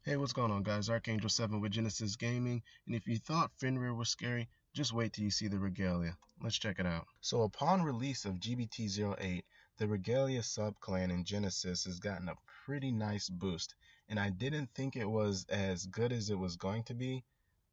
Hey, what's going on, guys? Archangel7 with Genesis Gaming, and if you thought Fenrir was scary, just wait till you see the Regalia. Let's check it out. So upon release of GBT08, the Regalia subclan in Genesis has gotten a pretty nice boost, and I didn't think it was as good as it was going to be,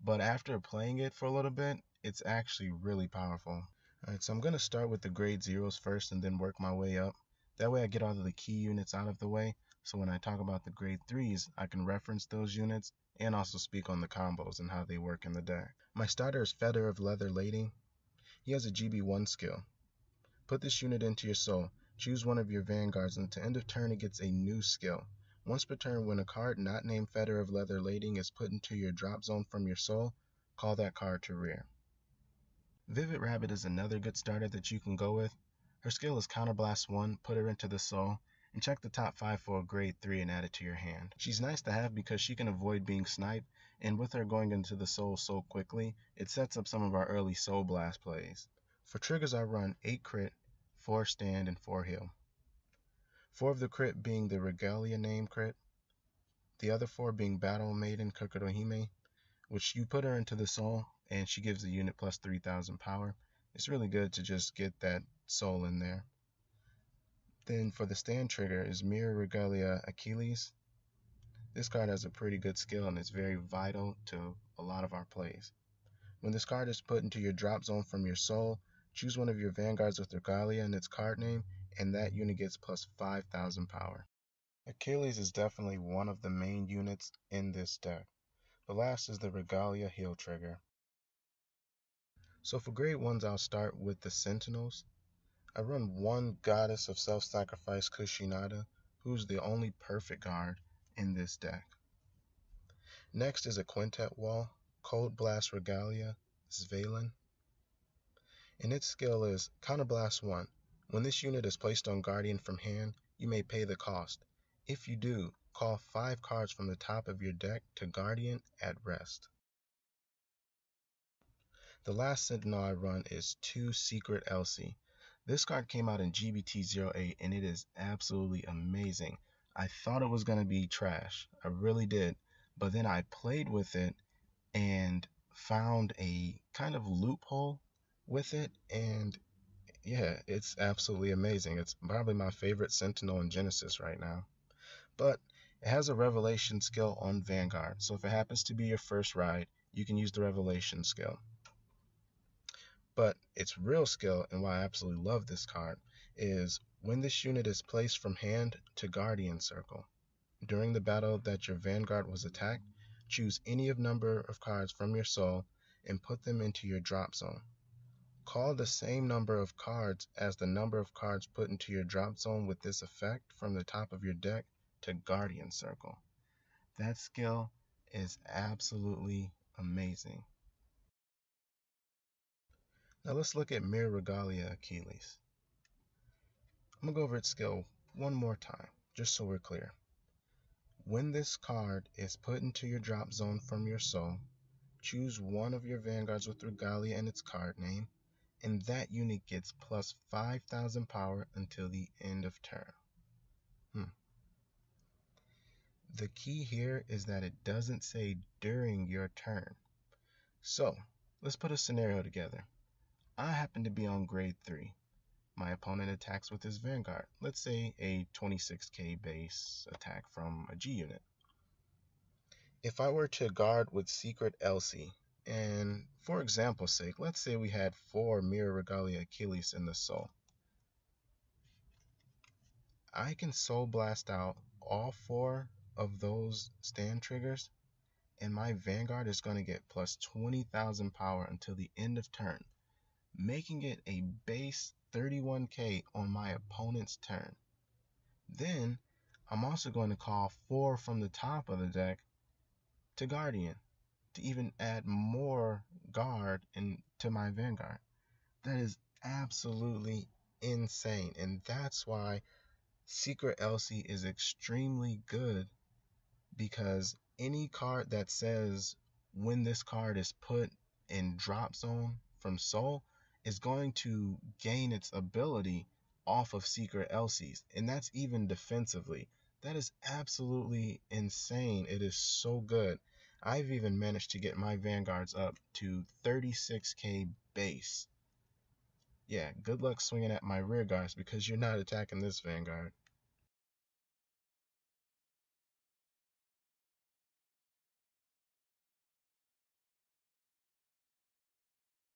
but after playing it for a little bit, it's actually really powerful. Alright, so I'm going to start with the grade 0s first and then work my way up. That way I get all of the key units out of the way, so when I talk about the grade 3s, I can reference those units and also speak on the combos and how they work in the deck. My starter is Feather of Leather Lading. He has a GB1 skill. Put this unit into your soul. Choose one of your vanguards, and to end of turn it gets a new skill. Once per turn, when a card not named Feather of Leather Lading is put into your drop zone from your soul, call that card to rear. Vivid Rabbit is another good starter that you can go with. Her skill is Counterblast 1, put her into the soul, and check the top 5 for a grade 3 and add it to your hand. She's nice to have because she can avoid being sniped, and with her going into the soul so quickly, it sets up some of our early soul blast plays. For triggers, I run 8 crit, 4 stand, and 4 heal. 4 of the crit being the Regalia name crit, the other 4 being Battle Maiden Kokodohime, which you put her into the soul and she gives the unit plus 3000 power. It's really good to just get that soul in there. Then for the stand trigger is Mirror Regalia Keeley. This card has a pretty good skill and it's very vital to a lot of our plays. When this card is put into your drop zone from your soul, choose one of your vanguards with Regalia in its card name, and that unit gets plus 5000 power. Achilles is definitely one of the main units in this deck. The last is the Regalia heal trigger. So for grade 1s, I'll start with the Sentinels. I run one Goddess of Self-Sacrifice Kushinada, who's the only perfect guard in this deck. Next is a quintet wall, Cold Blast Regalia Svalen. And its skill is Counterblast 1. When this unit is placed on Guardian from hand, you may pay the cost. If you do, call 5 cards from the top of your deck to Guardian at rest. The last Sentinel I run is 2 Secret Elsie. This card came out in GBT08 and it is absolutely amazing. I thought it was going to be trash. I really did. But then I played with it and found a kind of loophole with it, and yeah, it's absolutely amazing. It's probably my favorite Sentinel in Genesis right now. But it has a Revalation skill on Vanguard, so if it happens to be your first ride, you can use the Revalation skill. But its real skill, and why I absolutely love this card, is when this unit is placed from hand to Guardian Circle. During the battle that your Vanguard was attacked, choose any of number of cards from your soul and put them into your drop zone. Call the same number of cards as the number of cards put into your drop zone with this effect from the top of your deck to Guardian Circle. That skill is absolutely amazing. Now let's look at Mirror Regalia Keeley. I'm going to go over its skill one more time, just so we're clear. When this card is put into your drop zone from your soul, choose one of your vanguards with Regalia and its card name, and that unit gets plus 5000 power until the end of turn. The key here is that it doesn't say during your turn. So let's put a scenario together. I happen to be on grade 3. My opponent attacks with his Vanguard. Let's say a 26k base attack from a G unit. If I were to guard with Secret Elsie, and for example's sake, let's say we had 4 Mirror Regalia Keeley in the soul, I can soul blast out all 4 of those stand triggers, and my Vanguard is going to get plus 20,000 power until the end of turn, making it a base 31k on my opponent's turn. Then I'm also going to call 4 from the top of the deck to Guardian to even add more guard into my Vanguard. That is absolutely insane, and that's why Secret Elsie is extremely good, because any card that says when this card is put in drop zone from soul is going to gain its ability off of Secret Elsie's, and that's even defensively. That is absolutely insane. It is so good. I've even managed to get my Vanguards up to 36k base. Yeah, good luck swinging at my rear guards because you're not attacking this Vanguard.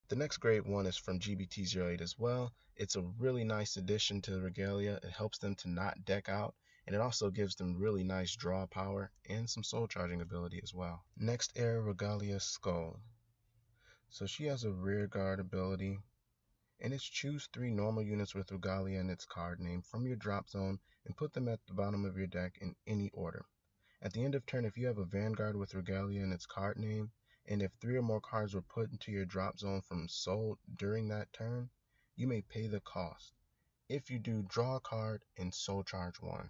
The next great one is from GBT08 as well. It's a really nice addition to the Regalia. It helps them to not deck out, and it also gives them really nice draw power and some soul charging ability as well. Next air, Regalia Skull. So she has a rear guard ability, and it's choose 3 normal units with Regalia in its card name from your drop zone and put them at the bottom of your deck in any order. At the end of turn, if you have a Vanguard with Regalia in its card name, and if 3 or more cards were put into your drop zone from soul during that turn, you may pay the cost. If you do, draw a card and soul charge 1.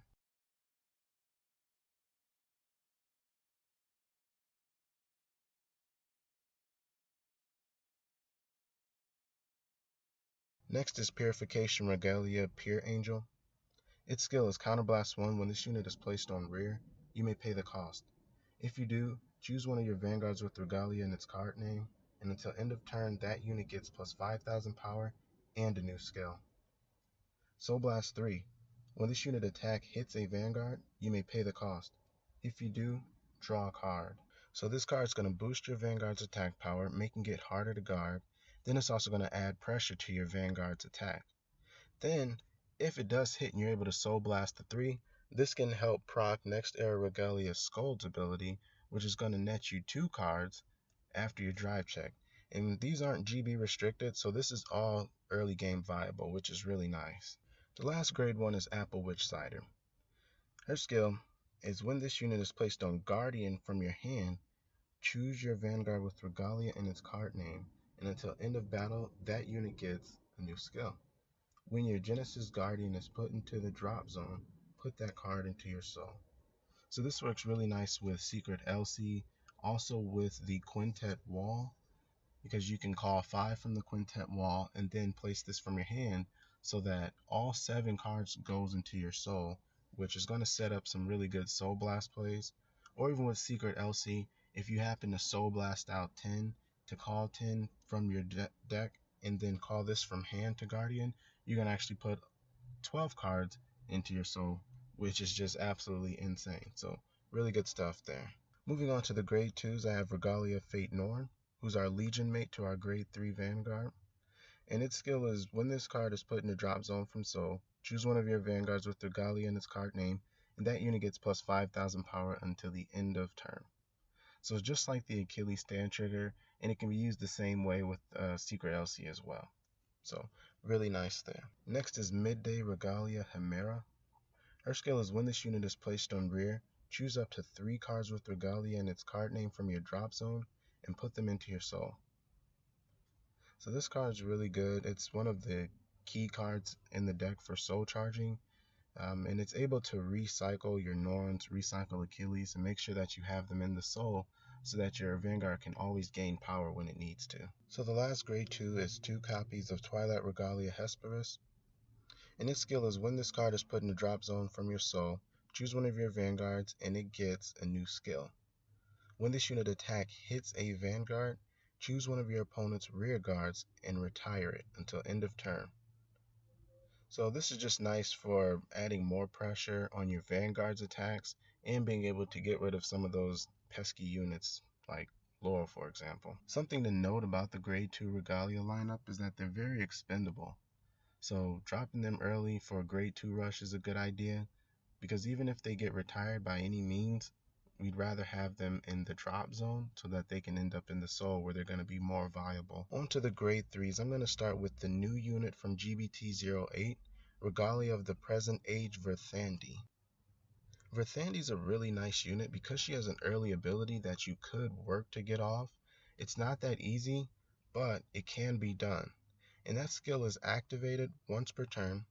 Next is Purification Regalia Pure Angel. Its skill is Counterblast 1. When this unit is placed on rear, you may pay the cost. If you do, choose one of your Vanguards with Regalia in its card name, and until end of turn, that unit gets plus 5,000 power and a new skill. Soul Blast 3. When this unit attack hits a Vanguard, you may pay the cost. If you do, draw a card. So this card is going to boost your Vanguard's attack power, making it harder to guard. Then it's also going to add pressure to your Vanguard's attack. Then, if it does hit and you're able to Soul Blast the 3, this can help proc next era Regalia Scold's ability, which is going to net you 2 cards after your drive check. And these aren't GB restricted, so this is all early game viable, which is really nice. The last grade one is Apple Witch Cider. Her skill is when this unit is placed on Guardian from your hand, choose your Vanguard with Regalia in its card name, and until end of battle, that unit gets a new skill. When your Genesis Guardian is put into the drop zone, put that card into your soul. So this works really nice with Secret Elsie, also with the Quintet Wall, because you can call 5 from the Quintet Wall and then place this from your hand so that all 7 cards goes into your soul, which is going to set up some really good Soul Blast plays. Or even with Secret Elsie, if you happen to Soul Blast out 10 to call 10 from your deck and then call this from hand to Guardian, you can actually put 12 cards into your soul, which is just absolutely insane. So really good stuff there. Moving on to the grade 2s, I have Regalia Fate Norn, who's our Legion mate to our grade 3 Vanguard. And its skill is when this card is put in the drop zone from soul, choose one of your Vanguards with Regalia in its card name, and that unit gets plus 5,000 power until the end of turn. So it's just like the Achilles stand trigger, and it can be used the same way with Secret Elsie as well. So really nice there. Next is Midday Regalia Himera. Her skill is when this unit is placed on rear, choose up to 3 cards with Regalia in its card name from your drop zone and put them into your soul. So this card is really good. It's one of the key cards in the deck for soul charging, and it's able to recycle your Norns, recycle Achilles, and make sure that you have them in the soul so that your Vanguard can always gain power when it needs to. So the last grade 2 is 2 copies of Twilight Regalia Hesperus. And its skill is when this card is put in the drop zone from your soul, choose one of your Vanguards and it gets a new skill. When this unit attack hits a Vanguard, choose one of your opponent's rear guards and retire it until end of turn. So this is just nice for adding more pressure on your Vanguard's attacks and being able to get rid of some of those pesky units like Laurel, for example. Something to note about the grade 2 Regalia lineup is that they're very expendable. So dropping them early for a grade 2 rush is a good idea, because even if they get retired by any means, we'd rather have them in the drop zone so that they can end up in the soul where they're going to be more viable. On to the grade 3s. I'm going to start with the new unit from GBT08, Regalia of the Present Age Verthandi. Verthandi's a really nice unit because she has an early ability that you could work to get off. It's not that easy, but it can be done. And that skill is activated once per turn.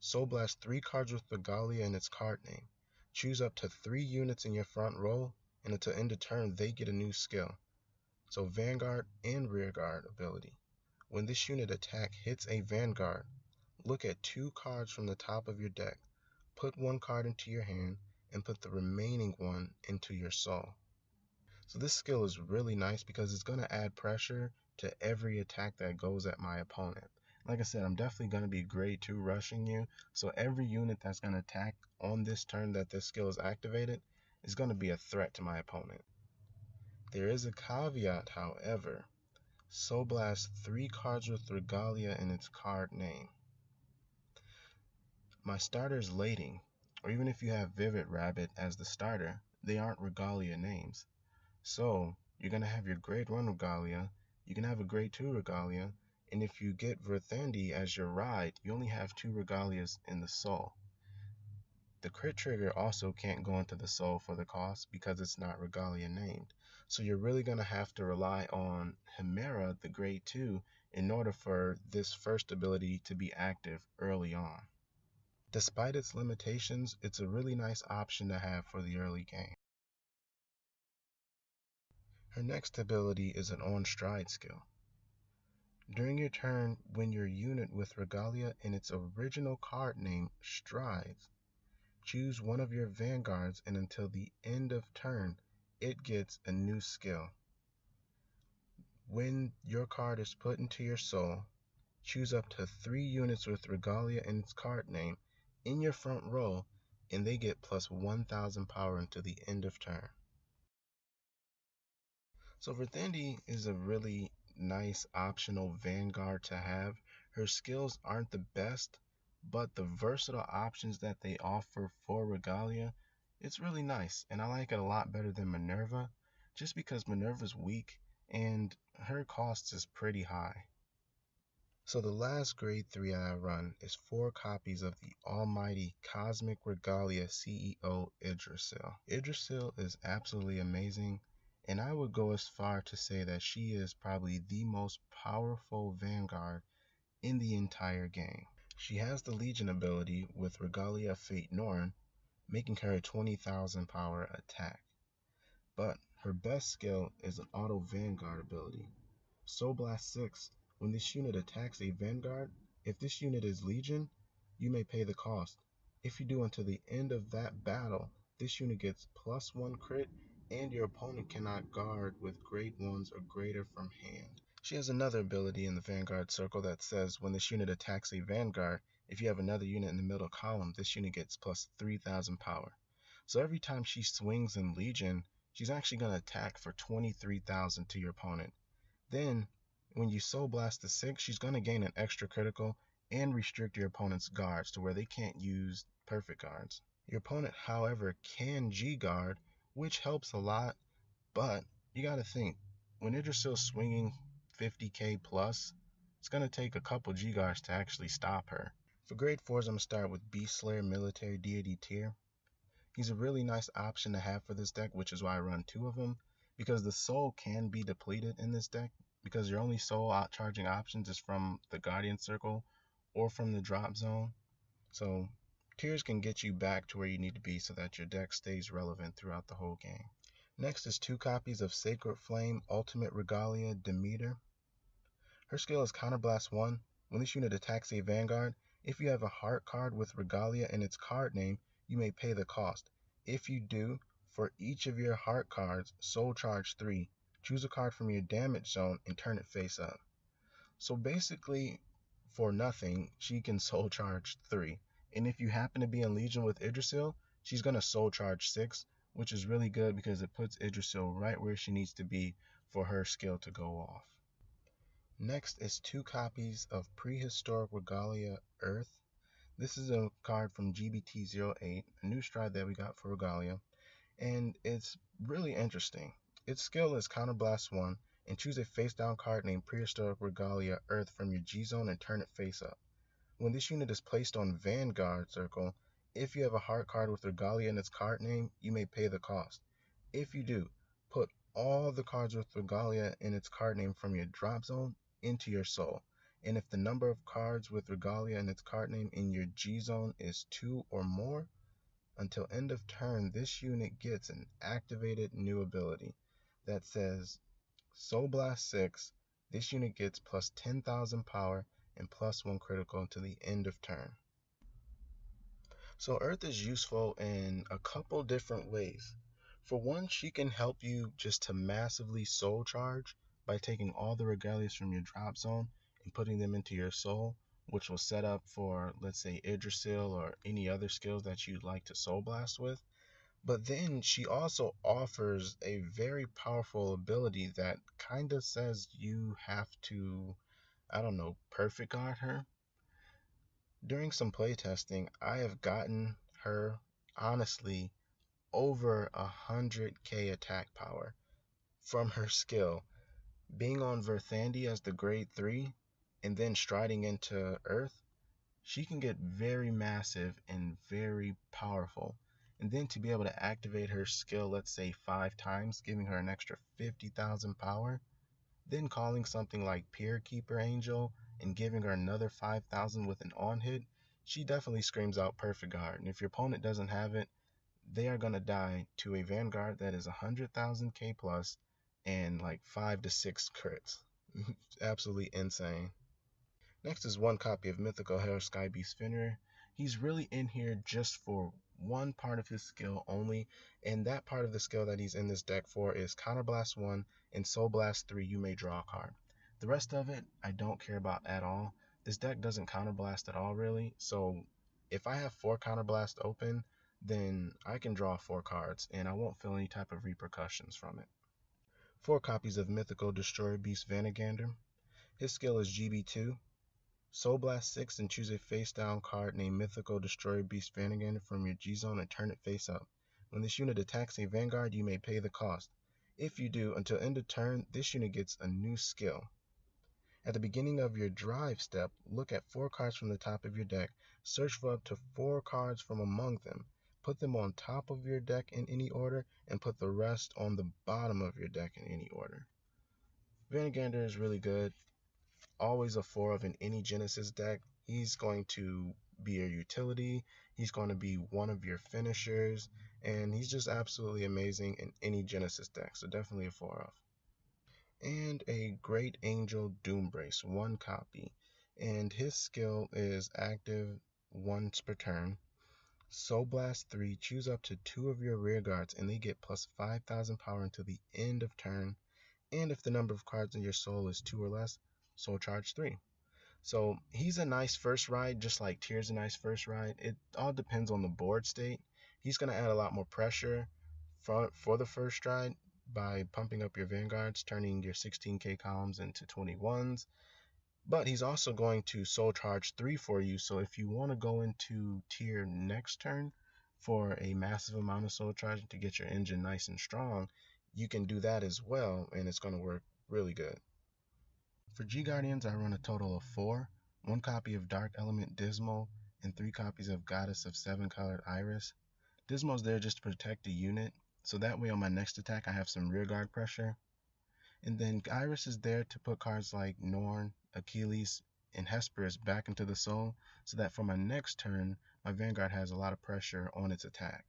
Soul Blast 3 cards with Regalia in its card name. Choose up to 3 units in your front row, and until end of turn, they get a new skill. So Vanguard and Rearguard ability. When this unit attack hits a Vanguard, look at 2 cards from the top of your deck. Put 1 card into your hand, and put the remaining one into your soul. So this skill is really nice because it's going to add pressure to every attack that goes at my opponent. Like I said, I'm definitely going to be grade 2 rushing you, so every unit that's going to attack on this turn that this skill is activated is going to be a threat to my opponent. There is a caveat, however. Soul Blast 3 cards with Regalia in its card name. My starter is Lading, or even if you have Vivid Rabbit as the starter, they aren't Regalia names. So you're going to have your grade 1 Regalia, you can have a grade 2 Regalia, and if you get Verthandi as your ride, you only have 2 Regalias in the soul. The crit trigger also can't go into the soul for the cost because it's not Regalia named. So you're really going to have to rely on Himera, the grade 2, in order for this first ability to be active early on. Despite its limitations, it's a really nice option to have for the early game. Her next ability is an on stride skill. During your turn, when your unit with Regalia in its original card name strides, choose one of your Vanguards, and until the end of turn, it gets a new skill. When your card is put into your soul, choose up to 3 units with Regalia in its card name in your front row, and they get plus 1000 power until the end of turn. So Verthandi is a really nice optional Vanguard to have. Her skills aren't the best, but the versatile options that they offer for Regalia, it's really nice, and I like it a lot better than Minerva, just because Minerva's weak and her cost is pretty high. So the last grade 3 I run is 4 copies of the almighty Cosmic Regalia CEO Yggdrasil. Yggdrasil is absolutely amazing, and I would go as far to say that she is probably the most powerful Vanguard in the entire game. She has the Legion ability with Regalia Fate Norn, making her a 20,000 power attack. But her best skill is an auto Vanguard ability. Soul Blast 6, when this unit attacks a Vanguard, if this unit is Legion, you may pay the cost. If you do until the end of that battle, this unit gets +1 crit, and your opponent cannot guard with grade 1s or greater from hand. She has another ability in the Vanguard circle that says when this unit attacks a Vanguard, if you have another unit in the middle column, this unit gets plus 3000 power. So every time she swings in Legion, she's actually going to attack for 23,000 to your opponent. Then, when you Soul Blast the 6, she's going to gain an extra critical and restrict your opponent's guards to where they can't use perfect guards. Your opponent, however, can G-guard, which helps a lot, but you got to think, when Yggdrasil's swinging 50k plus, it's going to take a couple G-guards to actually stop her. For grade 4s, I'm going to start with Beast Slayer Military Deity Tier. He's a really nice option to have for this deck, which is why I run 2 of them, because the soul can be depleted in this deck, because your only soul outcharging options is from the Guardian Circle or from the drop zone. So tiers can get you back to where you need to be so that your deck stays relevant throughout the whole game. Next is 2 copies of Sacred Flame Ultimate Regalia Demeter. Her skill is Counterblast 1. When this unit attacks a Vanguard, if you have a heart card with Regalia in its card name, you may pay the cost. If you do, for each of your heart cards, Soul Charge 3. Choose a card from your damage zone and turn it face up. So basically, for nothing, she can Soul Charge 3. And if you happen to be in Legion with Yggdrasil, she's going to Soul Charge 6, which is really good because it puts Yggdrasil right where she needs to be for her skill to go off. Next is 2 copies of Prehistoric Regalia Earth. This is a card from GBT08, a new stride that we got for Regalia, and it's really interesting. Its skill is Counterblast 1, and choose a face-down card named Prehistoric Regalia Earth from your G-Zone and turn it face up. When this unit is placed on Vanguard Circle, if you have a heart card with Regalia in its card name, you may pay the cost. If you do, put all the cards with Regalia in its card name from your drop zone into your soul. And if the number of cards with Regalia in its card name in your G-Zone is 2 or more, until end of turn, this unit gets an activated new ability that says Soul Blast 6. This unit gets plus 10,000 power and +1 critical until the end of turn. So Earth is useful in a couple different ways. For one, she can help you just to massively soul charge by taking all the regalias from your drop zone and putting them into your soul, which will set up for, let's say, Yggdrasil or any other skills that you'd like to soul blast with. But then she also offers a very powerful ability that kind of says you have to, I don't know, perfect guard her. During some playtesting, I have gotten her, honestly, over 100k attack power from her skill. Being on Verthandi as the grade 3 and then striding into Earth, she can get very massive and very powerful. And then to be able to activate her skill, let's say 5 times, giving her an extra 50,000 power, then calling something like Peer Keeper Angel and giving her another 5,000 with an on hit, she definitely screams out Perfect Guard. And if your opponent doesn't have it, they are going to die to a Vanguard that is 100,000k plus and like 5 to 6 crits. Absolutely insane. Next is one copy of Mythical Hair Skye Be Spinner. He's really in here just for one part of his skill only, and that part of the skill that he's in this deck for is Counterblast 1 and Soul Blast 3. You may draw a card. The rest of it I don't care about at all. This deck doesn't counterblast at all really, so if I have 4 Counterblast open, then I can draw 4 cards and I won't feel any type of repercussions from it. 4 copies of Mythical Destroyer Beast Vana Gander. His skill is GB2. Soul Blast 6 and choose a face down card named Mythical Destroyer Beast Vana Gander from your G zone and turn it face up. When this unit attacks a Vanguard, you may pay the cost. If you do, until end of turn, this unit gets a new skill. At the beginning of your drive step, look at 4 cards from the top of your deck, search for up to 4 cards from among them, put them on top of your deck in any order, and put the rest on the bottom of your deck in any order. Vana Gander is really good. Always a 4 of in any Genesis deck. He's going to be your utility, he's going to be one of your finishers, and he's just absolutely amazing in any Genesis deck, so definitely a 4 of. And a Great Angel Doombrace, 1 copy, and his skill is active once per turn. Soul Blast 3, choose up to 2 of your rear guards and they get plus 5,000 power until the end of turn, and if the number of cards in your soul is 2 or less, Soul Charge 3. So he's a nice first ride, just like Tyr's a nice first ride. It all depends on the board state. He's going to add a lot more pressure for the first ride by pumping up your Vanguards, turning your 16k columns into 21s. But he's also going to Soul Charge 3 for you, so if you want to go into Tyr next turn for a massive amount of Soul Charge to get your engine nice and strong, you can do that as well, and it's going to work really good. For G-Guardians, I run a total of 4, 1 copy of Dark Element Dismal, and 3 copies of Goddess of 7-Colored Iris. Dismal's there just to protect the unit, so that way on my next attack I have some rear guard pressure. And then Iris is there to put cards like Norn, Achilles, and Hesperus back into the soul, so that for my next turn, my Vanguard has a lot of pressure on its attack.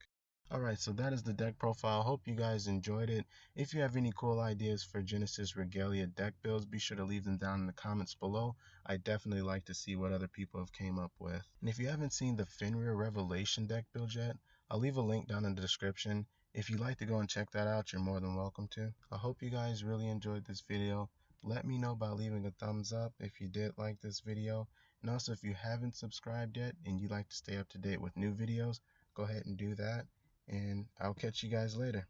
Alright, so that is the deck profile. Hope you guys enjoyed it. If you have any cool ideas for Genesis Regalia deck builds, be sure to leave them down in the comments below. I definitely like to see what other people have came up with. And if you haven't seen the Fenrir Revalation deck build yet, I'll leave a link down in the description. If you'd like to go and check that out, you're more than welcome to. I hope you guys really enjoyed this video. Let me know by leaving a thumbs up if you did like this video. And also, if you haven't subscribed yet and you'd like to stay up to date with new videos, go ahead and do that. And I'll catch you guys later.